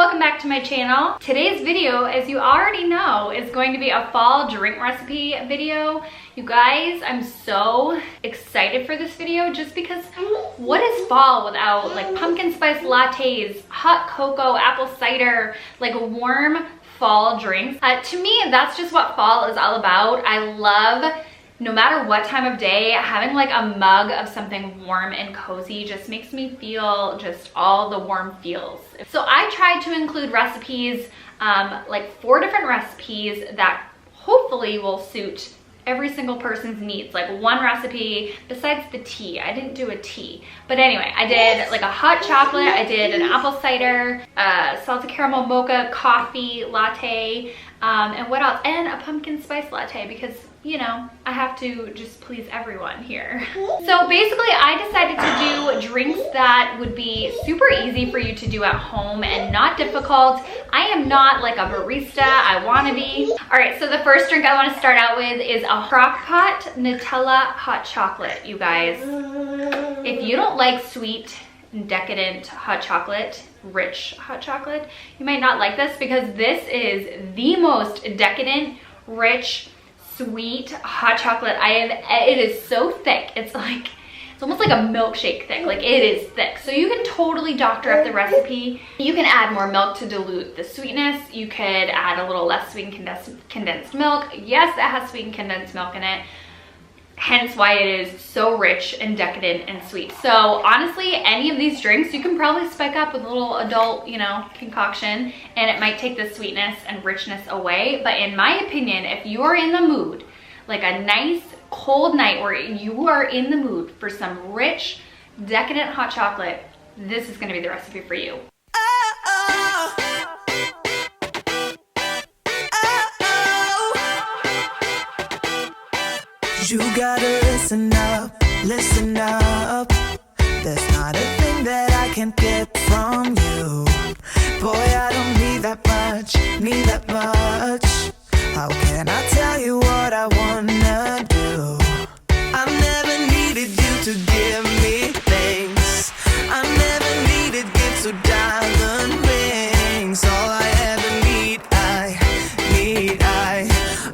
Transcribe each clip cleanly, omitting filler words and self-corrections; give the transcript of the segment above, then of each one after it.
welcome back to my channel. Today's video, as you already know, is going to be a fall drink recipe video. You guys, I'm so excited for this video just because what is fall without like pumpkin spice lattes, hot cocoa, apple cider, like warm fall drinks? To me, that's just what fall is all about. I love, no matter what time of day, having like a mug of something warm and cozy just makes me feel just all the warm feels. So I tried to include recipes, like 4 different recipes that hopefully will suit every single person's needs. Like one recipe besides the tea. I didn't do a tea, but anyway, I did like a hot chocolate, I did an apple cider, salted caramel mocha coffee latte, and what else? And a pumpkin spice latte, because you know, I have to just please everyone here. So basically I decided to do drinks that would be super easy for you to do at home and not difficult. I am not like a barista, I wanna be. All right, so the first drink I wanna start out with is a crock pot Nutella hot chocolate, you guys. If you don't like sweet, decadent hot chocolate, rich hot chocolate, you might not like this because this is the most decadent, rich, sweet hot chocolate it is so thick. It's almost like a milkshake thick. Like, it is thick. So you can totally doctor up the recipe. You can add more milk to dilute the sweetness. You could add a little less sweetened condensed milk. Yes, it has sweetened condensed milk in it. Hence why it is so rich and decadent and sweet. So honestly, any of these drinks you can probably spike up with a little adult, you know, concoction, and it might take the sweetness and richness away. But in my opinion, if you are in the mood, like a nice cold night where you are in the mood for some rich, decadent hot chocolate, this is gonna be the recipe for you. You gotta listen up, listen up. There's not a thing that I can't get from you. Boy, I don't need that much. How can I tell you what I wanna do? I never needed you to give me things. I never needed gifts or diamond rings. All I ever need,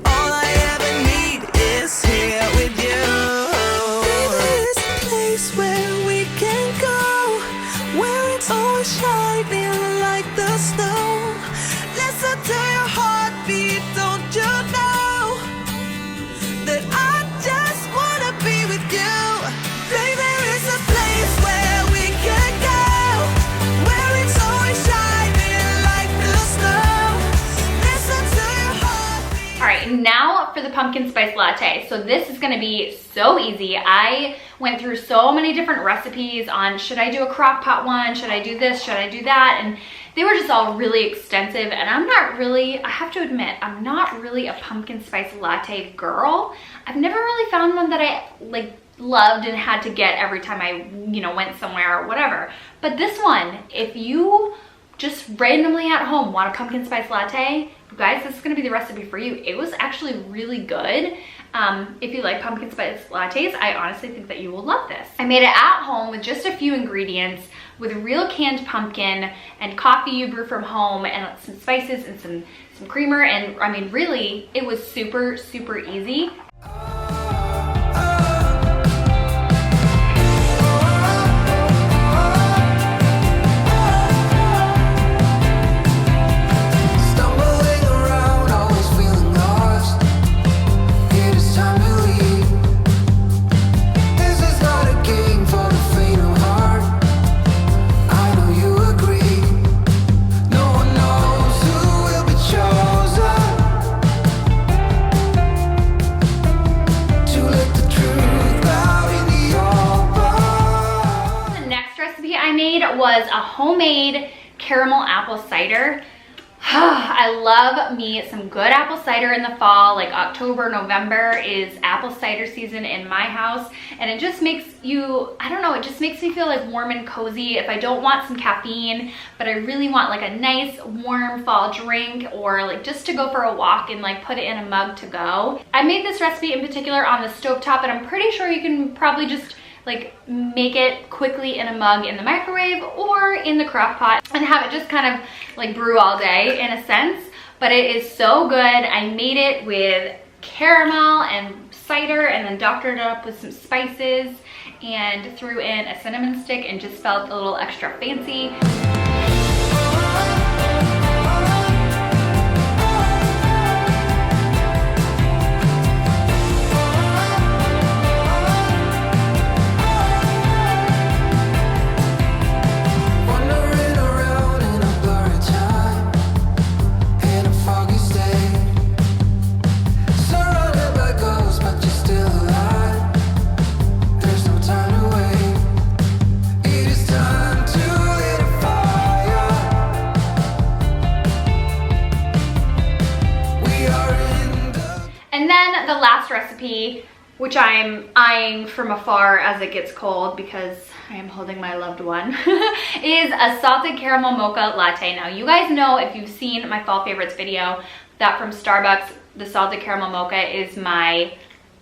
all I ever need is here with you. There's a place where we can go, where it's always shining like the snow. Listen to your heartbeat, don't you know that I just wanna be with you? Baby, there is a place where we can go, where it's always shining like the snow. Listen to your heartbeat. All right, now for the pumpkin spice latte. So this is gonna be so easy. I went through so many different recipes on should I do a crock pot one, should I do this, should I do that, and they were just all really extensive, and I'm not really, I have to admit, I'm not really a pumpkin spice latte girl. I've never really found one that I like loved and had to get every time I, you know, went somewhere or whatever. But this one, if you just randomly at home want a pumpkin spice latte, you guys, this is gonna be the recipe for you. It was actually really good. If you like pumpkin spice lattes, I honestly think that you will love this. I made it at home with just a few ingredients, with real canned pumpkin and coffee you brew from home and some spices and some creamer, and I mean really it was super, super easy. Was a homemade caramel apple cider. I love me some good apple cider in the fall. Like October, November is apple cider season in my house, and it just makes you, I don't know, it just makes me feel like warm and cozy if I don't want some caffeine, but I really want like a nice warm fall drink, or like just to go for a walk and like put it in a mug to go. I made this recipe in particular on the stovetop, and I'm pretty sure you can probably just like make it quickly in a mug in the microwave or in the crock pot and have it just kind of like brew all day in a sense. But it is so good. I made it with caramel and cider and then doctored it up with some spices and threw in a cinnamon stick and just felt a little extra fancy. And then the last recipe, which I'm eyeing from afar as it gets cold because I am holding my loved one, is a salted caramel mocha latte. Now you guys know, if you've seen my fall favorites video, that from Starbucks, the salted caramel mocha is my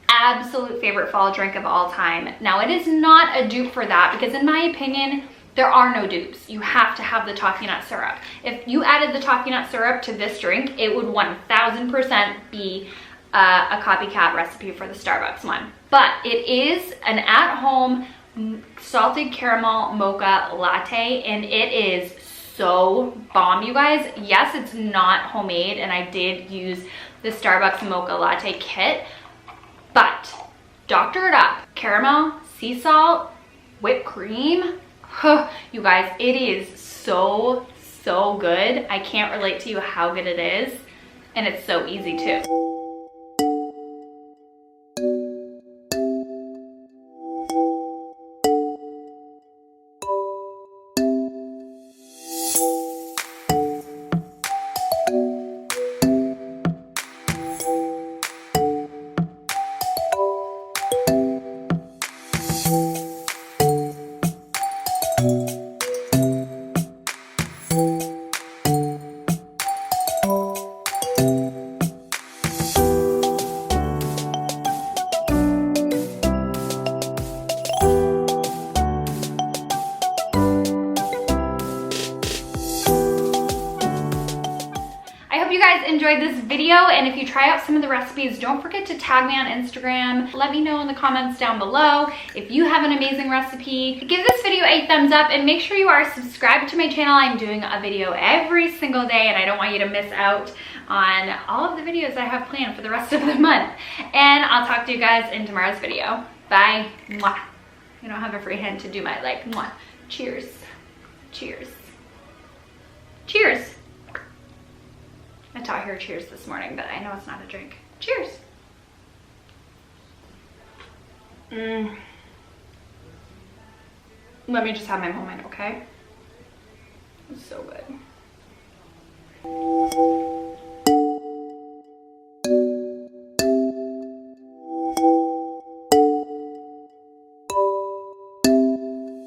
absolute favorite fall drink of all time. Now it is not a dupe for that because in my opinion, there are no dupes. You have to have the toffee nut syrup. If you added the toffee nut syrup to this drink, it would 1000% be a copycat recipe for the Starbucks one. But it is an at-home salted caramel mocha latte and it is so bomb, you guys. Yes, it's not homemade and I did use the Starbucks mocha latte kit, but doctor it up. Caramel, sea salt, whipped cream. You guys, it is so good. I can't relate to you how good it is, and it's so easy too. Enjoyed this video, and if you try out some of the recipes, don't forget to tag me on Instagram. Let me know in the comments down below if you have an amazing recipe. Give this video a thumbs up and make sure you are subscribed to my channel. I'm doing a video every single day and I don't want you to miss out on all of the videos I have planned for the rest of the month. And I'll talk to you guys in tomorrow's video. Bye. Mwah. You don't have a free hand to do my like mwah. Cheers. Cheers. Cheers. I taught her cheers this morning, but I know it's not a drink. Cheers. Let me just have my moment, okay? It's so good.